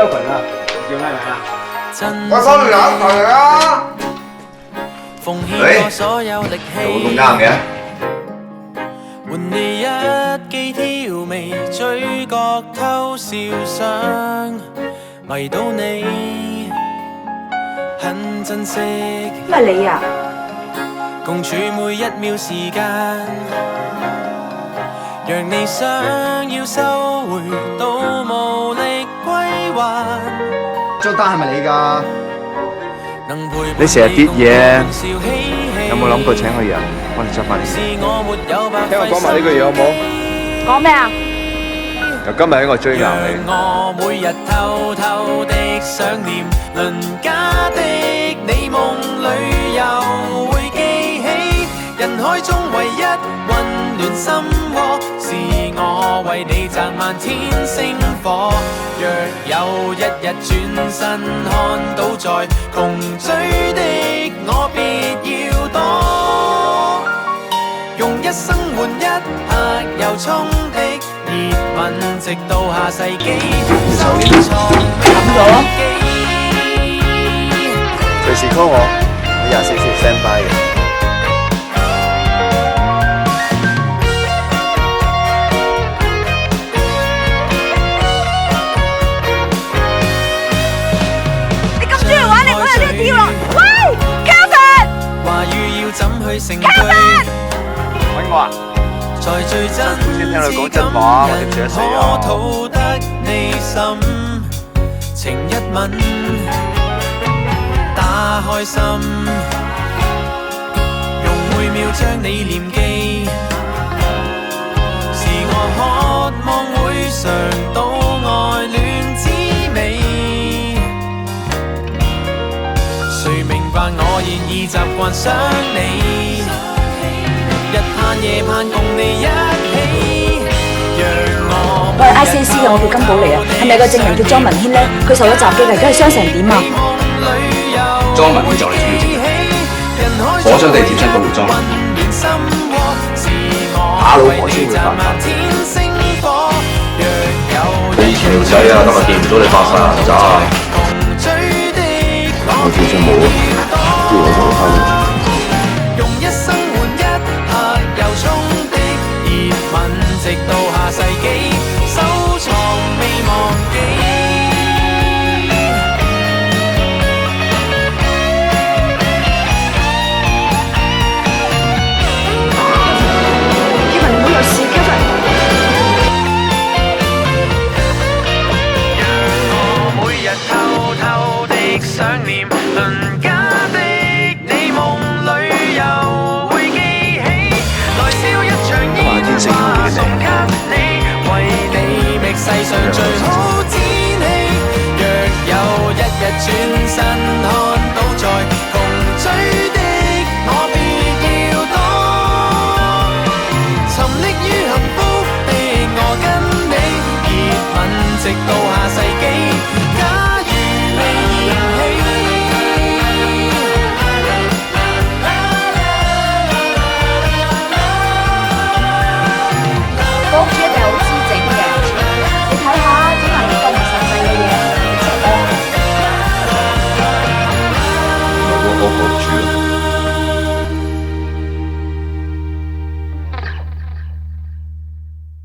有群啊，叫咩名啊？我收你兩台嚟啊！有會咁啱嘅？換你一記挑眉，嘴角偷笑想迷到你，很珍惜。乜你啊？共處每一秒時間，讓你想要收回都無力歸還。張單係咪你㗎？你成日跌嘢，有冇諗過請個人幫你執翻啲？聽我講埋呢句嘢好冇？講咩啊？由今日起我追硬你。我每日偷偷的想念鄰家的你，夢裏又會記起人海中唯一溫暖心窩，是我為你賺漫天星火。若有一日轉身看到在窮追的我，別要躲，用一生換一刻由衷的熱吻，直到下世紀收藏未記。隨時 call 我，24小時 stand by 嘅。你咁中意玩，你唔好有啲跳落。喂 ，Kevin！ 話語要怎去成句？揾我啊！在最真先聽你講真話，我點捨得死啊！可討得你心，情一吻，打開心，用每秒將你念記，是我渴望會嘗到愛戀滋味。誰明白我現已習慣想你，日盼夜盼共你一起，讓我。我係 ICAC 嘅，我叫金寶嚟啊。係咪個證人叫莊文軒咧？佢受咗襲擊，而家係傷成點啊？莊文軒就嚟主要證人，火傷地貼身保護裝，打老婆先會犯法。你條仔啊，今日見唔到你發晒爛渣，我條仔冇啊，不如我同你翻屋企。用一生換一刻由衷的熱吻，直到下世紀收藏未忘記。Kevin， 唔好有事 ，Kevin。讓我每日偷偷的想念鄰家的你，夢裏又會記起，來燒一場煙花送給你，為你覓世上最好天氣。若有一日轉身